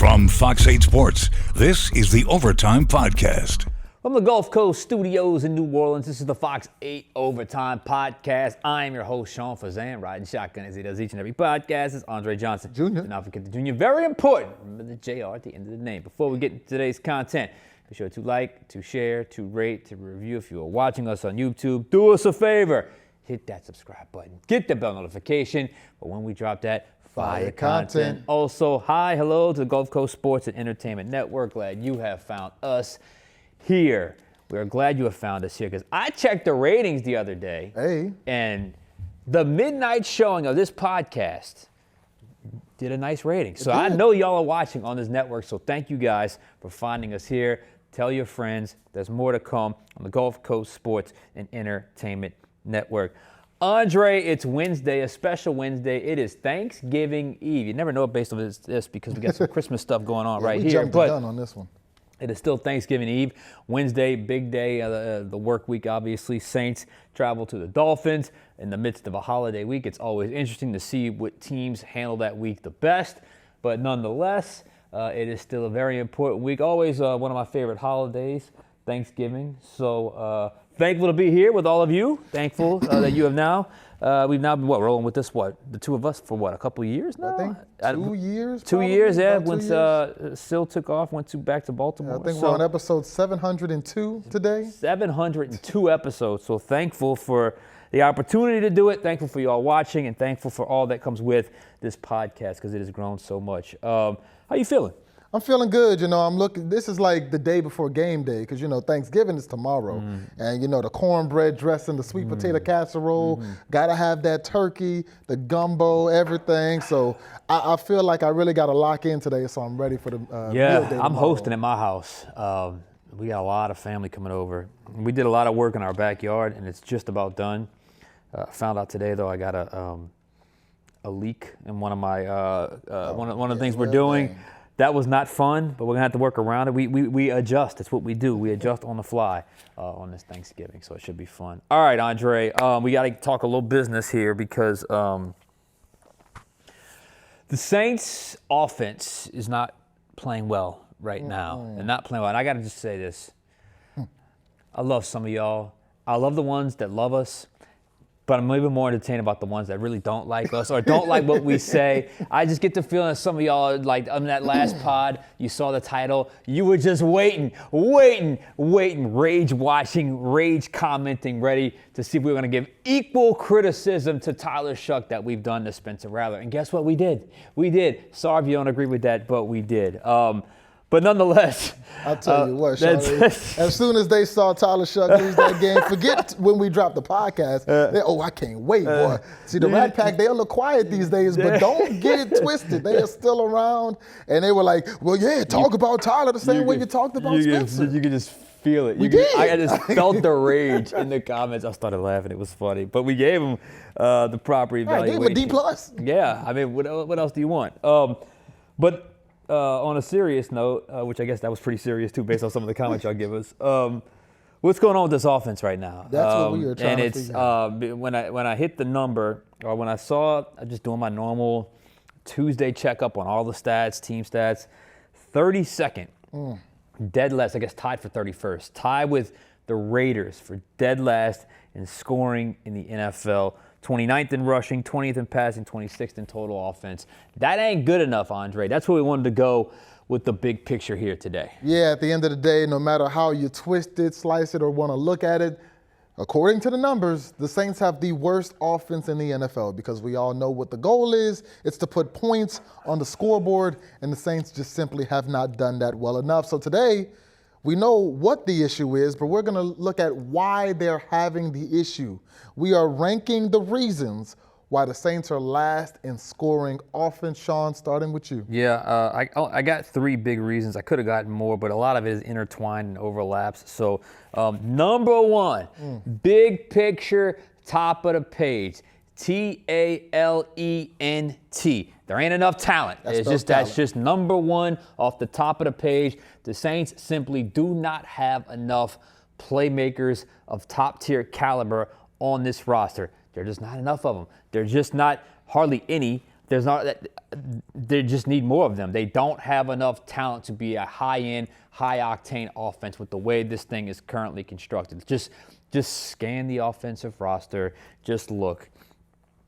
From Fox 8 Sports, this is the Overtime Podcast. From the Gulf Coast studios in New Orleans, this is the Fox 8 Overtime Podcast. I am your host, Sean Fazende, riding shotgun as he does each and every podcast. It's Andre Johnson. Jr. Do not forget the Junior. Very important. Remember the JR at the end of the name. Before we get into today's content, be sure to like, to share, to rate, to review. If you are watching us on YouTube, do us a favor. Hit that subscribe button. Get the bell notification for when we drop that fire content. Also, hello to the Gulf Coast Sports and Entertainment Network. Glad you have found us here. We're glad you have found us here because I checked the ratings the other day. And the midnight showing of this podcast did a nice rating. So I know y'all are watching on this network. So thank you guys for finding us here. Tell your friends there's more to come on the Gulf Coast Sports and Entertainment Network. Andre, it's Wednesday, a special Wednesday. It is Thanksgiving Eve. You never know it based on this because we got some Christmas stuff going on right we here. Jumped the gun on this one. It is still Thanksgiving Eve. Wednesday, big day, the work week, obviously. Saints travel to the Dolphins in the midst of a holiday week. It's always interesting to see what teams handle that week the best. But nonetheless, it is still a very important week. Always one of my favorite holidays, Thanksgiving. So thankful to be here with all of you. Thankful that you have now. We've now been, rolling with this, the two of us for a couple of years now? I think 2 years. 2 years, yeah. Once Sil took off, back to Baltimore. I think we're on episode 702 today. 702 episodes. So thankful for the opportunity to do it. Thankful for y'all watching, and thankful for all that comes with this podcast because it has grown so much. How you feeling? I'm feeling good. I'm looking. This is like the day before game day because Thanksgiving is tomorrow, and the cornbread dressing, the sweet potato casserole. Gotta have that turkey, the gumbo, everything. So I feel like I really got to lock in today. So I'm ready for the meal day tomorrow. I'm hosting at my house. We got a lot of family coming over. We did a lot of work in our backyard, and it's just about done. Found out today though I got a leak in one of my one of the things we're doing. Dang. That was not fun, but we're gonna have to work around it. We adjust. That's what we do. We adjust on the fly on this Thanksgiving, so it should be fun. All right, Andre, we got to talk a little business here because the Saints' offense is not playing well right now. They're not playing well. And I got to just say this: I love some of y'all. I love the ones that love us. But I'm even more entertained about the ones that really don't like us or don't like what we say. I just get the feeling that some of y'all, like on that last pod, you saw the title, you were just waiting, rage watching, rage commenting, ready to see if we were going to give equal criticism to Tyler Shuck that we've done to Spencer Rattler. And guess what we did? We did. Sorry if you don't agree with that, but we did. But nonetheless, I'll tell you what, Sean, as soon as they saw Tyler Shuck lose that game, forget when we dropped the podcast. I can't wait, boy. See, the Rat Pack, they a little quiet these days, but don't get it twisted. They are still around. And they were like, well, yeah, talk about Tyler the same way you talked about Spencer. You could just feel it. I just felt the rage in the comments. I started laughing. It was funny. But we gave him the proper evaluation. I gave him a D+. Yeah, I mean, what else do you want? But on a serious note, which I guess that was pretty serious too, based on some of the comments y'all give us. What's going on with this offense right now? That's what we were trying to figure out. And when I hit the number, or when I saw, I'm just doing my normal Tuesday checkup on all the stats, team stats, 32nd, dead last. I guess tied for 31st, tied with the Raiders for dead last in scoring in the NFL. 29th in rushing, 20th in passing, 26th in total offense. That ain't good enough, Andre. That's where we wanted to go with the big picture here today. Yeah, at the end of the day, no matter how you twist it, slice it, or want to look at it, according to the numbers, the Saints have the worst offense in the NFL because we all know what the goal is. It's to put points on the scoreboard, and the Saints just simply have not done that well enough. So today, we know what the issue is, but we're going to look at why they're having the issue. We are ranking the reasons why the Saints are last in scoring offense. Sean, starting with you. Yeah, I got three big reasons. I could have gotten more, but a lot of it is intertwined and overlaps. So number one, big picture, top of the page, Talent. There ain't enough talent. That's just number one off the top of the page. The Saints simply do not have enough playmakers of top tier caliber on this roster. There's just not enough of them. There's just not hardly any they just need more of them. They don't have enough talent to be a high-end, high-octane offense with the way this thing is currently constructed. Just scan the offensive roster. Just look.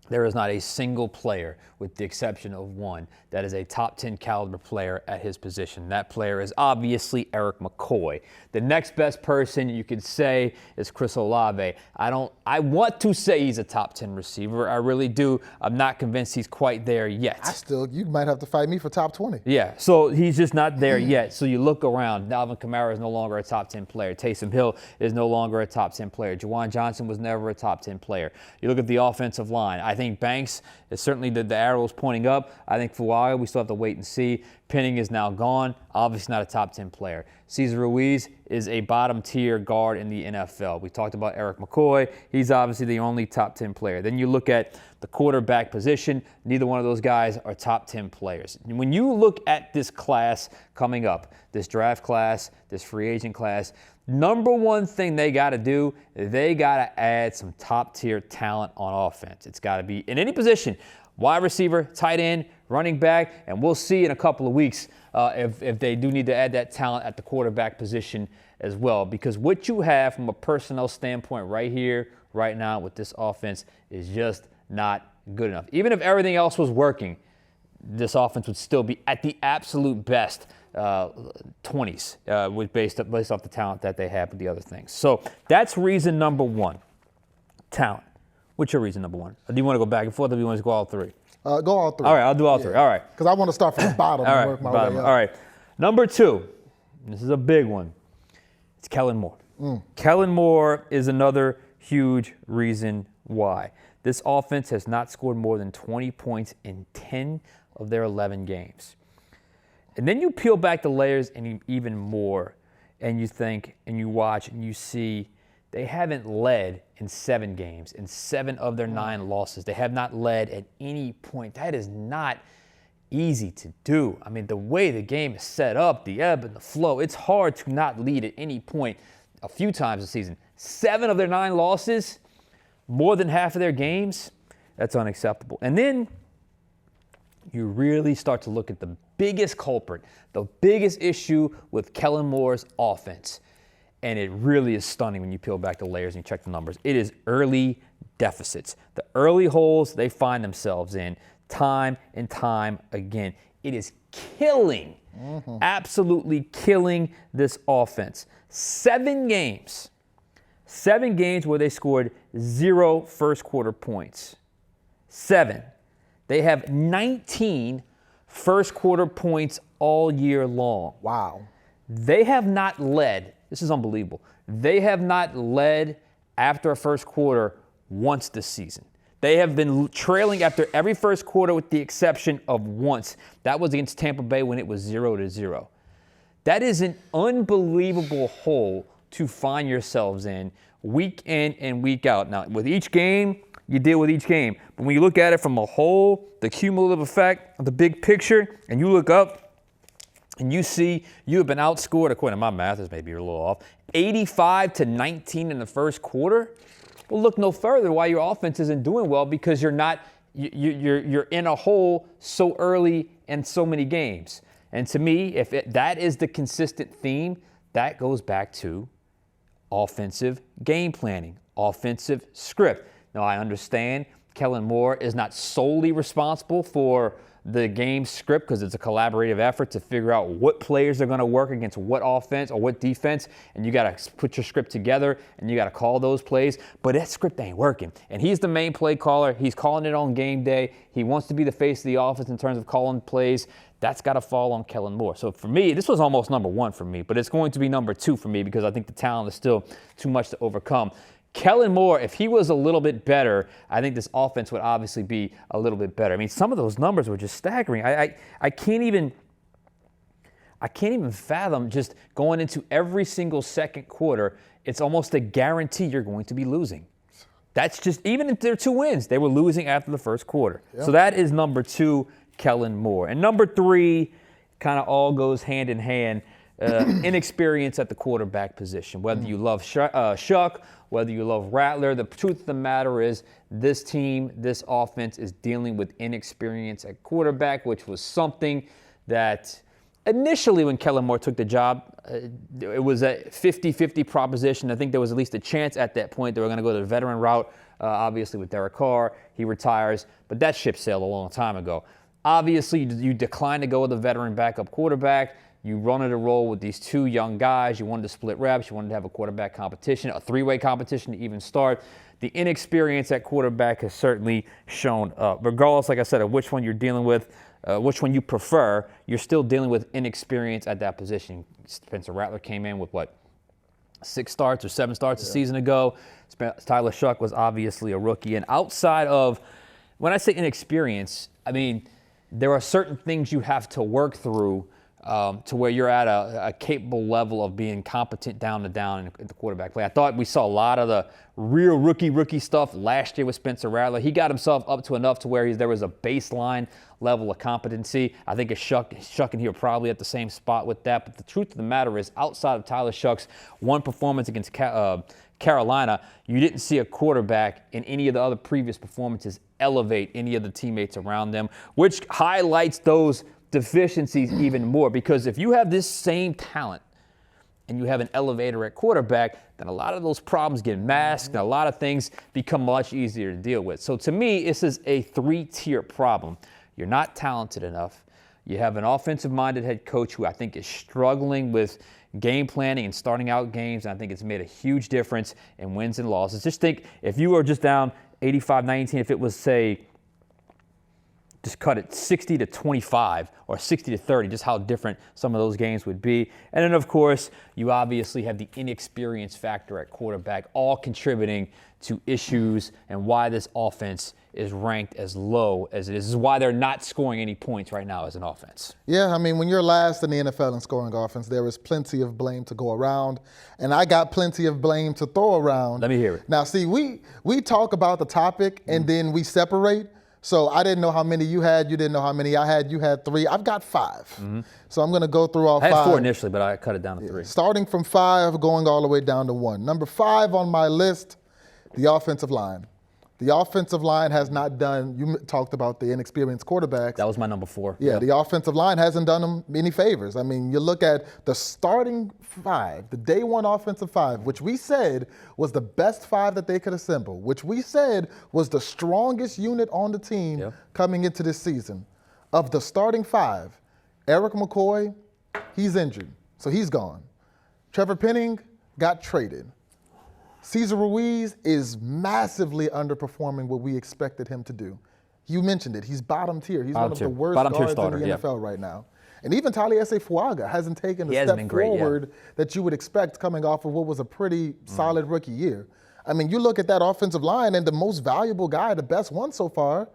There is not a single player, with the exception of one, that is a top 10 caliber player at his position. That player is obviously Eric McCoy. The next best person you could say is Chris Olave. I want to say he's a top 10 receiver. I really do. I'm not convinced he's quite there yet. You might have to fight me for top 20. Yeah, so he's just not there yet. So you look around. Alvin Kamara is no longer a top 10 player. Taysom Hill is no longer a top 10 player. Juwan Johnson was never a top 10 player. You look at the offensive line. I think Banks is certainly the arrows pointing up. I think Fuaga, we still have to wait and see. Penning is now gone. Obviously not a top 10 player. Cesar Ruiz is a bottom tier guard in the NFL. We talked about Eric McCoy. He's obviously the only top 10 player. Then you look at the quarterback position. Neither one of those guys are top 10 players. When you look at this class coming up, this draft class, this free agent class, number one thing they got to do, they got to add some top-tier talent on offense. It's got to be in any position, wide receiver, tight end, running back, and we'll see in a couple of weeks if they do need to add that talent at the quarterback position as well. Because what you have from a personnel standpoint right here, right now with this offense is just not good enough. Even if everything else was working, this offense would still be at the absolute best 20s based off the talent that they have with the other things. So that's reason number one, talent. What's your reason number one? Or do you want to go back and forth, or do you want to go all three? Go all three. All right, I'll do all three. All right. Because I want to start from the bottom and work my way up. All right. Number two, this is a big one. It's Kellen Moore. Kellen Moore is another huge reason why. This offense has not scored more than 20 points in 10 of their 11 games. And then you peel back the layers and even more, and you think and you watch and you see they haven't led in 7 games. In 7 of their 9 losses, they have not led at any point. That is not easy to do. I mean, the way the game is set up, the ebb and the flow, it's hard to not lead at any point a few times this season. 7 of their 9 losses, more than half of their games, that's unacceptable. And then you really start to look at the biggest culprit, the biggest issue with Kellen Moore's offense. And it really is stunning when you peel back the layers and you check the numbers. It is early deficits. The early holes they find themselves in time and time again. It is killing, absolutely killing this offense. 7 games where they scored 0 first quarter points. 7. They have 19 first quarter points all year long. Wow. They have not led. This is unbelievable. They have not led after a first quarter once this season. They have been trailing after every first quarter with the exception of once. That was against Tampa Bay when it was 0-0. That is an unbelievable hole to find yourselves in week in and week out. Now, with each game, you deal with each game. But when you look at it from a whole, the cumulative effect, the big picture, and you look up, and you see you have been outscored, according to my math, this may be a little off, 85-19 in the first quarter. Well, look no further why your offense isn't doing well, because you're in a hole so early in so many games. And to me, if that is the consistent theme, that goes back to offensive game planning, offensive script. Now, I understand Kellen Moore is not solely responsible for the game script, because it's a collaborative effort to figure out what players are going to work against what offense or what defense, and you got to put your script together and you got to call those plays. But that script ain't working, and he's the main play caller. He's calling it on game day. He wants to be the face of the offense in terms of calling plays. That's got to fall on Kellen Moore. So for me, this was almost number 1 for me, but it's going to be number 2 for me, because I think the talent is still too much to overcome. Kellen Moore, if he was a little bit better, I think this offense would obviously be a little bit better. I mean, some of those numbers were just staggering. I can't even fathom just going into every single second quarter. It's almost a guarantee you're going to be losing. That's just, even if they're 2 wins, they were losing after the first quarter. Yep. So that is number 2, Kellen Moore. And number 3 kind of all goes hand in hand. inexperience at the quarterback position. Whether you love Shuck, whether you love Rattler, the truth of the matter is this team, this offense is dealing with inexperience at quarterback, which was something that initially when Kellen Moore took the job, it was a 50-50 proposition. I think there was at least a chance at that point they were going to go the veteran route, obviously with Derek Carr. He retires, but that ship sailed a long time ago. Obviously, you declined to go with a veteran backup quarterback. You wanted to roll with these two young guys. You wanted to split reps. You wanted to have a quarterback competition, a three-way competition to even start. The inexperience at quarterback has certainly shown up. Regardless, like I said, of which one you're dealing with, which one you prefer, you're still dealing with inexperience at that position. Spencer Rattler came in with, 6 starts or 7 starts a season ago. Tyler Shuck was obviously a rookie. And outside of, when I say inexperience, I mean, there are certain things you have to work through to where you're at a capable level of being competent down to down in the quarterback play. I thought we saw a lot of the real rookie stuff last year with Spencer Rattler. He got himself up to enough to where there was a baseline level of competency. I think Shuck and he are probably at the same spot with that. But the truth of the matter is, outside of Tyler Shuck's one performance against Carolina, you didn't see a quarterback in any of the other previous performances elevate any of the teammates around them, which highlights those deficiencies even more, because if you have this same talent and you have an elevator at quarterback, then a lot of those problems get masked and a lot of things become much easier to deal with. So to me, this is a 3-tier problem. You're not talented enough. You have an offensive-minded head coach who I think is struggling with game planning and starting out games, and I think it's made a huge difference in wins and losses. Just think, if you were just down 85-19, if it was, say, just cut it 60-25 or 60-30, just how different some of those games would be. And then, of course, you obviously have the inexperience factor at quarterback, all contributing to issues and why this offense is ranked as low as it is. This is why they're not scoring any points right now as an offense. Yeah, I mean, when you're last in the NFL in scoring offense, there is plenty of blame to go around, and I got plenty of blame to throw around. Let me hear it. Now, see, we talk about the topic, and then we separate. So I didn't know how many you had. You didn't know how many I had. You had 3. I've got 5. So I'm going to go through all 5. I had 4 initially, but I cut it down to 3. Starting from 5, going all the way down to 1. Number 5 on my list, the offensive line. The offensive line has not done, you talked about the inexperienced quarterbacks. That was my number 4. Yeah, the offensive line hasn't done them any favors. I mean, you look at the starting 5, the day 1 offensive 5, which we said was the best 5 that they could assemble, which we said was the strongest unit on the team coming into this season. Of the starting 5, Eric McCoy, he's injured, so he's gone. Trevor Penning got traded. Cesar Ruiz is massively underperforming what we expected him to do. You mentioned it. He's bottom tier. He's one of the worst guards in the NFL right now. And even Taliesin Fuaga hasn't taken the step forward that you would expect coming off of what was a pretty solid rookie year. I mean, you look at that offensive line, and the most valuable guy, the best one so far,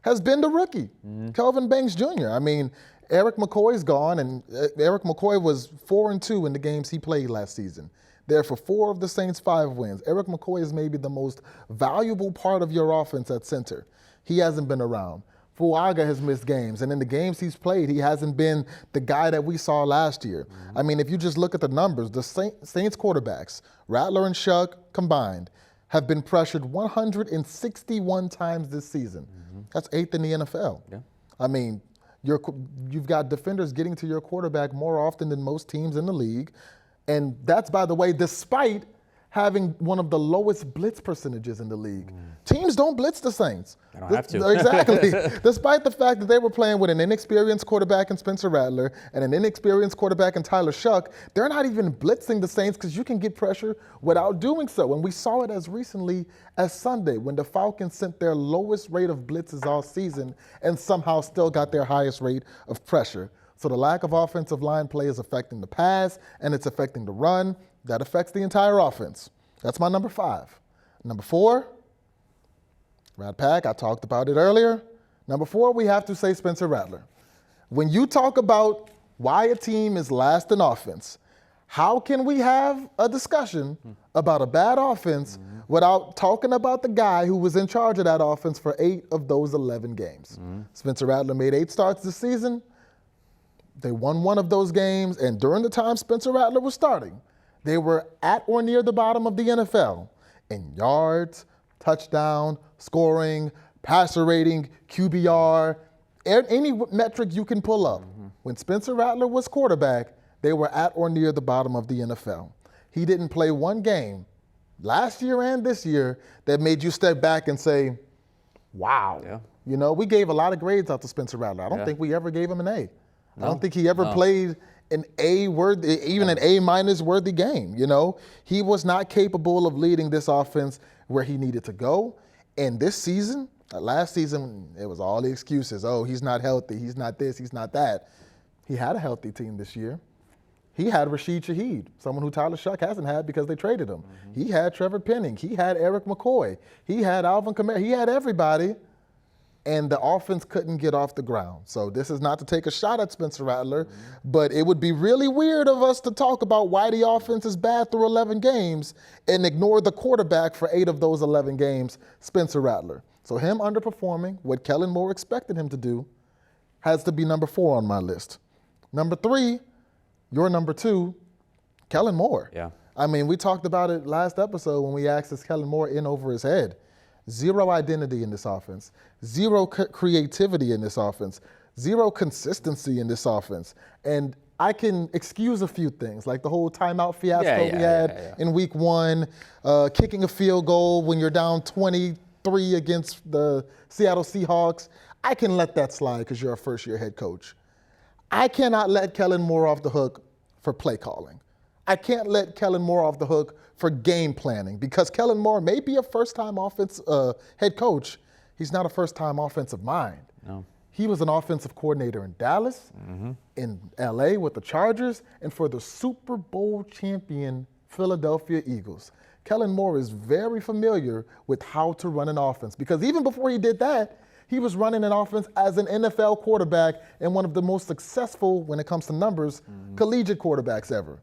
has been the rookie, Kelvin Banks Jr. I mean, Eric McCoy's gone, and Eric McCoy was 4-2 in the games he played last season. There for 4 of the Saints' 5 wins. Eric McCoy is maybe the most valuable part of your offense at center. He hasn't been around. Fuaga has missed games, and in the games he's played, he hasn't been the guy that we saw last year. I mean, if you just look at the numbers, the Saints quarterbacks, Rattler and Shuck combined, have been pressured 161 times this season. That's 8th in the NFL. I mean, you've got defenders getting to your quarterback more often than most teams in the league. And that's, by the way, despite having one of the lowest blitz percentages in the league. Teams don't blitz the Saints. They don't have to. Exactly. Despite the fact that they were playing with an inexperienced quarterback in Spencer Rattler and an inexperienced quarterback in Tyler Shuck, they're not even blitzing the Saints because you can get pressure without doing so. And we saw it as recently as Sunday when the Falcons sent their lowest rate of blitzes all season and somehow still got their highest rate of pressure. So the lack of offensive line play is affecting the pass, and it's affecting the run. That affects the entire offense. That's my number 5. Number 4, Rat Pack, I talked about it earlier. Number 4, we have to say Spencer Rattler. When you talk about why a team is last in offense, how can we have a discussion about a bad offense without talking about the guy who was in charge of that offense for 8 of those 11 games? Spencer Rattler made 8 starts this season. They won one of those games, and during the time Spencer Rattler was starting, they were at or near the bottom of the NFL in yards, touchdown, scoring, passer rating, QBR, any metric you can pull up. When Spencer Rattler was quarterback, they were at or near the bottom of the NFL. He didn't play one game last year and this year that made you step back and say, wow. Yeah. You know, we gave a lot of grades out to Spencer Rattler. I don't think we ever gave him an A. I don't think he ever played an A worthy, even an A- worthy game. You know, he was not capable of leading this offense where he needed to go. And this season, last season, it was all the excuses. Oh, he's not healthy. He's not this. He's not that. He had a healthy team this year. He had Rashid Shaheed, someone who Tyler Shuck hasn't had because they traded him. He had Trevor Penning. He had Eric McCoy. He had Alvin Kamara. He had everybody. And the offense couldn't get off the ground. So this is not to take a shot at Spencer Rattler, but it would be really weird of us to talk about why the offense is bad through 11 games and ignore the quarterback for 8 of those 11 games, Spencer Rattler. So him underperforming what Kellen Moore expected him to do has to be number 4 on my list. Number 3, your number 2, Kellen Moore. Yeah. I mean, we talked about it last episode when we asked, is Kellen Moore in over his head? Zero identity in this offense, zero creativity in this offense, zero consistency in this offense. And I can excuse a few things, like the whole timeout fiasco we had in week 1, kicking a field goal when you're down 23 against the Seattle Seahawks. I can let that slide because you're a first-year head coach. I cannot let Kellen Moore off the hook for play calling. I can't let Kellen Moore off the hook for game planning because Kellen Moore may be a first-time head coach. He's not a first-time offensive mind. No. He was an offensive coordinator in Dallas, in LA with the Chargers, and for the Super Bowl champion Philadelphia Eagles. Kellen Moore is very familiar with how to run an offense because even before he did that, he was running an offense as an NFL quarterback and one of the most successful, when it comes to numbers, collegiate quarterbacks ever.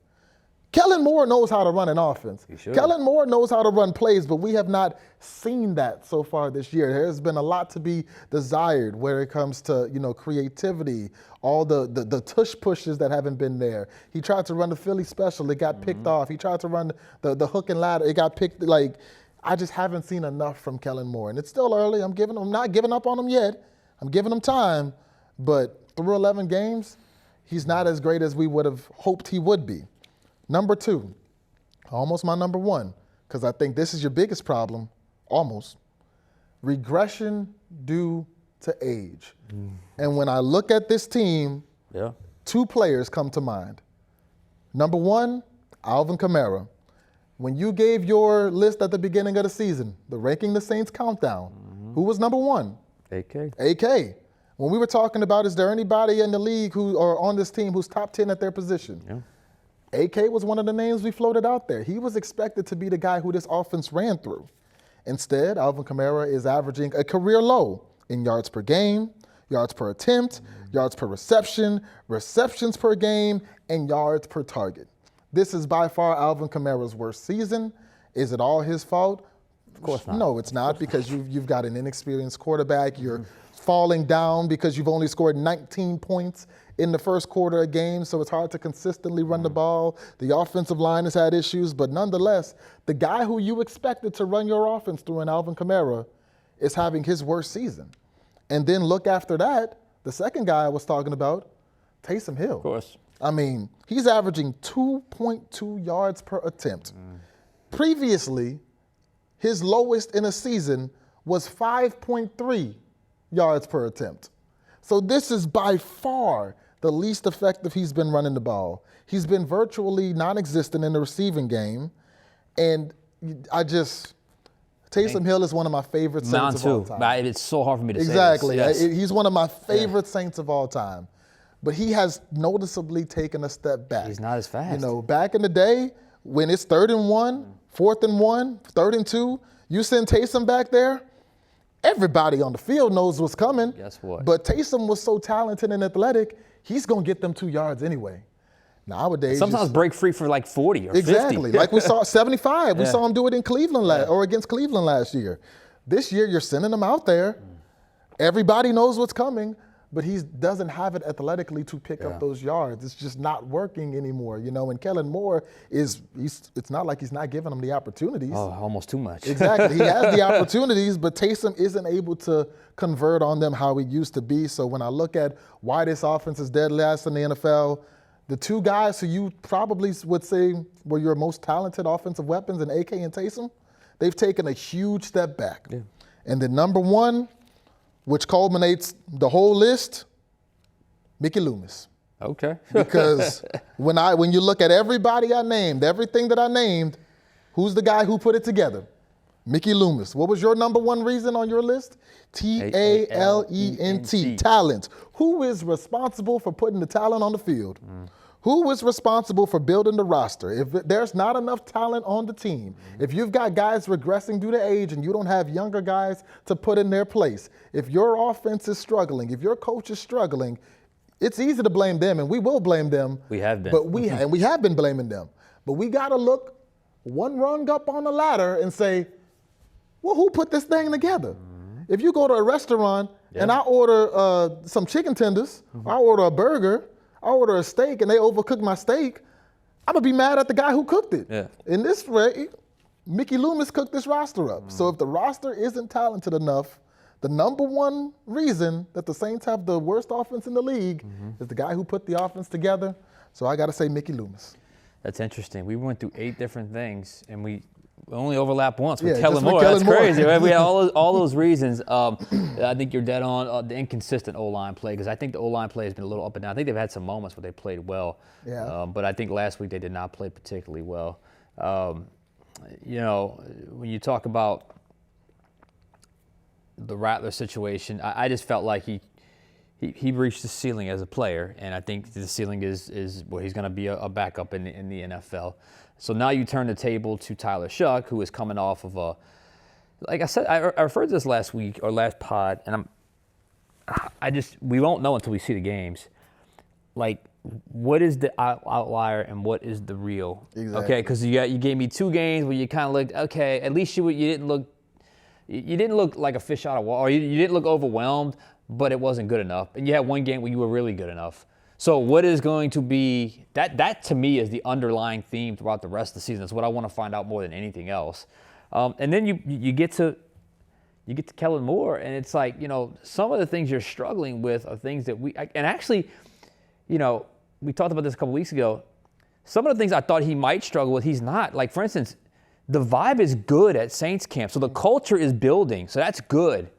Kellen Moore knows how to run an offense. Kellen Moore knows how to run plays, but we have not seen that so far this year. There's been a lot to be desired where it comes to, you know, creativity, all the tush pushes that haven't been there. He tried to run the Philly special, it got picked off. He tried to run the hook and ladder, it got picked. Like, I just haven't seen enough from Kellen Moore, and it's still early. I'm not giving up on him yet. I'm giving him time, but through 11 games, he's not as great as we would have hoped he would be. Number 2, almost my number 1, because I think this is your biggest problem, almost. Regression due to age. And when I look at this team, 2 players come to mind. Number 1, Alvin Kamara. When you gave your list at the beginning of the season, the Ranking the Saints countdown, who was number 1? AK. When we were talking about, is there anybody in the league or on this team who's top 10 at their position? Yeah. AK was one of the names we floated out there. He was expected to be the guy who this offense ran through. Instead, Alvin Kamara is averaging a career low in yards per game, yards per attempt, yards per reception, receptions per game, and yards per target. This is by far Alvin Kamara's worst season. Is it all his fault? Of course not. No, it's not, because you've got an inexperienced quarterback. You're falling down because you've only scored 19 points in the first quarter of games, so it's hard to consistently run the ball. The offensive line has had issues, but nonetheless, the guy who you expected to run your offense through in Alvin Kamara is having his worst season. And then look after that, the second guy I was talking about, Taysom Hill. Of course. I mean, he's averaging 2.2 yards per attempt. Previously, his lowest in a season was 5.3 yards per attempt. So this is by far the least effective he's been running the ball. He's been virtually non-existent in the receiving game. And Taysom Hill is one of my favorite Saints of all time. It's so hard for me to say Exactly. this. Yes. He's one of my favorite Saints of all time. But he has noticeably taken a step back. He's not as fast. You know, back in the day, when it's 3rd and 1, 4th and 1, 3rd and 2, you send Taysom back there, everybody on the field knows what's coming. Guess what? But Taysom was so talented and athletic, he's going to get them 2 yards anyway. Nowadays, sometimes break free for like 40 or 50. Exactly. Like we saw 75. We saw him do it in Cleveland or against Cleveland last year. This year, you're sending them out there. Everybody knows what's coming. but he doesn't have it athletically to pick up those yards. It's just not working anymore, And Kellen Moore it's not like he's not giving him the opportunities. Oh, almost too much. Exactly. He has the opportunities, but Taysom isn't able to convert on them how he used to be. So when I look at why this offense is dead last in the NFL, the two guys who you probably would say were your most talented offensive weapons in AK and Taysom, they've taken a huge step back. Yeah. And then number one, which culminates the whole list, Mickey Loomis. Okay. Because when you look at everybody I named, everything that I named, who's the guy who put it together? Mickey Loomis. What was your number one reason on your list? Talent. Talent. Who is responsible for putting the talent on the field? Who is responsible for building the roster? If there's not enough talent on the team, if you've got guys regressing due to age and you don't have younger guys to put in their place, if your offense is struggling, if your coach is struggling, it's easy to blame them, and we will blame them. We have been. But we have been blaming them. But we got to look one rung up on the ladder and say, well, who put this thing together? If you go to a restaurant and I order some chicken tenders, I order a burger, I order a steak, and they overcook my steak, I'm going to be mad at the guy who cooked it. Yeah. In this way, Mickey Loomis cooked this roster up. So if the roster isn't talented enough, the number one reason that the Saints have the worst offense in the league is the guy who put the offense together. So I got to say Mickey Loomis. That's interesting. We went through 8 different things, and we only overlap once with Yeah, Kellen just with Moore. Kellen That's Moore. crazy, right? We had all those reasons. I think you're dead on the inconsistent O-line play, because I think the O-line play has been a little up and down. I think they've had some moments where they played well, but I think last week they did not play particularly well. When you talk about the Rattler situation, I just felt like he reached the ceiling as a player, and I think the ceiling is where he's going to be a backup in the NFL. So now you turn the table to Tyler Shuck, who is coming off of like I said, I referred to this last week or last pod, and we won't know until we see the games. Like, what is the outlier and what is the real? Exactly. Okay, because you gave me 2 games where you kind of looked, okay, at least you didn't look like a fish out of water, or you didn't look overwhelmed, but it wasn't good enough. And you had one game where you were really good enough. So what is going to be, that to me is the underlying theme throughout the rest of the season. That's what I want to find out more than anything else. And then you get to Kellen Moore, and it's like, some of the things you're struggling with are things that we talked about this a couple weeks ago. Some of the things I thought he might struggle with, he's not. Like, for instance, the vibe is good at Saints camp. So the culture is building. So that's good.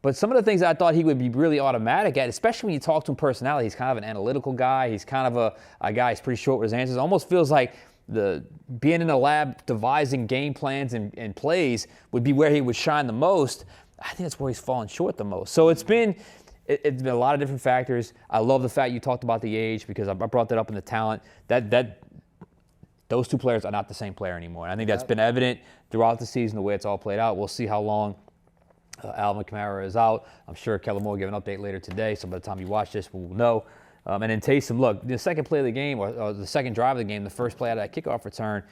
But some of the things I thought he would be really automatic at, especially when you talk to him personality, he's kind of an analytical guy. He's kind of a guy who's pretty short with his answers. It almost feels like being in the lab devising game plans and plays would be where he would shine the most. I think that's where he's fallen short the most. So it's been a lot of different factors. I love the fact you talked about the age, because I brought that up in the talent. Those 2 players are not the same player anymore. And I think that's been evident throughout the season, the way it's all played out. We'll see how long Alvin Kamara is out. I'm sure Kellen Moore will give an update later today, so by the time you watch this, we'll know. And then Taysom, look, the second play of the game, or the second drive of the game, the first play out of that kickoff return,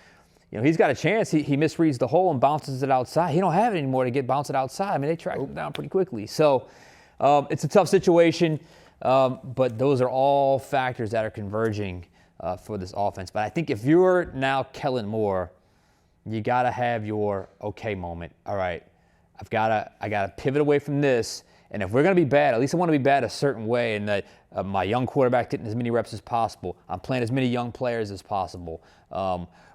he's got a chance. He misreads the hole and bounces it outside. He don't have it anymore to bounce it outside. I mean, they tracked him down pretty quickly. So it's a tough situation, but those are all factors that are converging for this offense. But I think if you're now Kellen Moore, you got to have your okay moment. All right, I got to pivot away from this. And if we're going to be bad, at least I want to be bad a certain way, and that my young quarterback getting as many reps as possible. I'm playing as many young players as possible.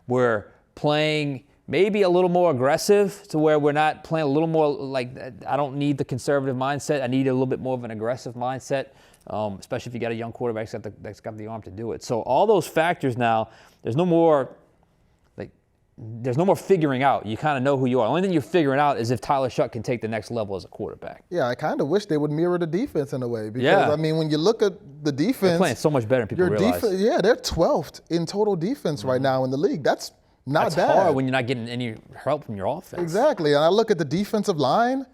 We're playing maybe a little more aggressive, to where we're not playing a little more like, I don't need the conservative mindset. I need a little bit more of an aggressive mindset, especially if you got a young quarterback that's got the arm to do it. So all those factors now, there's no more figuring out. You kind of know who you are. The only thing you're figuring out is if Tyler Shuck can take the next level as a quarterback. Yeah, I kind of wish they would mirror the defense in a way. Because, I mean, when you look at the defense. They're playing so much better than people realize. They're 12th in total defense right now in the league. That's not bad. That's hard when you're not getting any help from your offense. Exactly. And I look at the defensive line.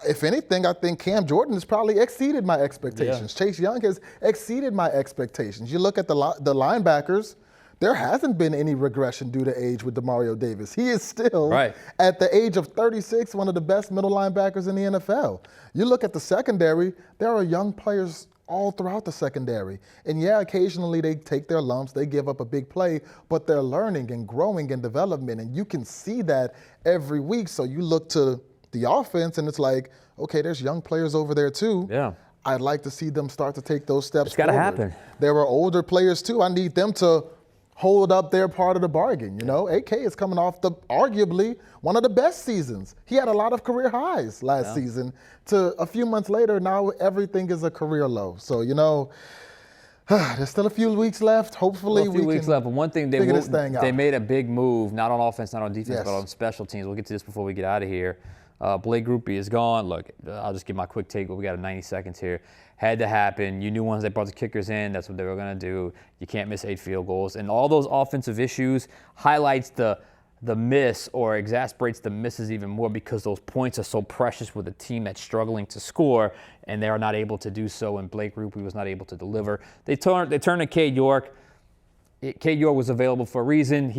If anything, I think Cam Jordan has probably exceeded my expectations. Yeah. Chase Young has exceeded my expectations. You look at the linebackers. there hasn't been any regression due to age with Demario Davis. He is still, Right. at the age of 36, one of the best middle linebackers in the NFL. You look at the secondary, there are young players all throughout the secondary. And yeah, occasionally they take their lumps, they give up a big play, but they're learning and growing and development, and you can see that every week. So you look to the offense, and it's like, okay, there's young players over there too. Yeah. I'd like to see them start to take those steps It's gotta forward. happen. There are older players too. I need them to hold up their part of the bargain. You know, AK is coming off arguably one of the best seasons. He had a lot of career highs last season. To a few months later, now everything is a career low. So, you know, there's still a few weeks left. Hopefully, A few weeks left. But one thing figure this thing out. they made a big move, not on offense, not on defense, Yes. but on special teams. We'll get to this before we get out of here. Blake Grupe is gone. Look, I'll just give my quick take, but we got 90 seconds here. Had to happen. You knew once they brought the kickers in, that's what they were going to do. You can't miss 8 field goals. And all those offensive issues highlights the miss or exasperates the misses even more because those points are so precious with a team that's struggling to score, and they are not able to do so, and Blake Grupe was not able to deliver. They turned to Cade York. Cade York was available for a reason.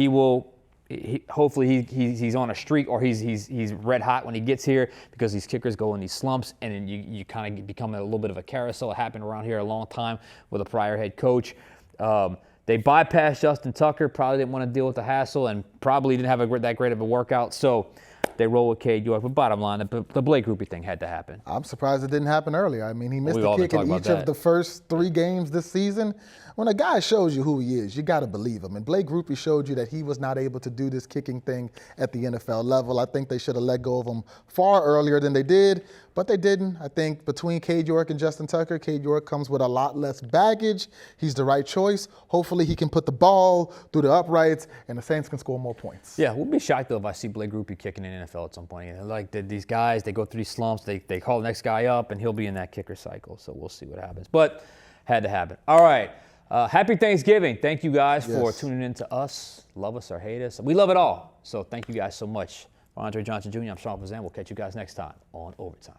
Hopefully he's on a streak, or he's red hot when he gets here, because these kickers go in these slumps, and then you kind of become a little bit of a carousel. It happened around here a long time with a prior head coach. They bypassed Justin Tucker, probably didn't want to deal with the hassle, and probably didn't have that great of a workout, so they roll with Cade York. But bottom line, the Blake Grupe thing had to happen. I'm surprised it didn't happen earlier. I mean, he missed We've a all been kick in talking each about of the first 3 games this season. When a guy shows you who he is, you got to believe him. And Blake Grupe showed you that he was not able to do this kicking thing at the NFL level. I think they should have let go of him far earlier than they did, but they didn't. I think between Cade York and Justin Tucker, Cade York comes with a lot less baggage. He's the right choice. Hopefully he can put the ball through the uprights, and the Saints can score more points. Yeah, we'll be shocked, though, if I see Blake Grupe kicking in the NFL at some point. Like these guys, they go through these slumps, they call the next guy up, and he'll be in that kicker cycle. So we'll see what happens. But had to happen. All right. Happy Thanksgiving. Thank you guys for tuning in to us. Love us or hate us. We love it all. So thank you guys so much. For Andre Johnson Jr., I'm Sean Fazende. We'll catch you guys next time on Overtime.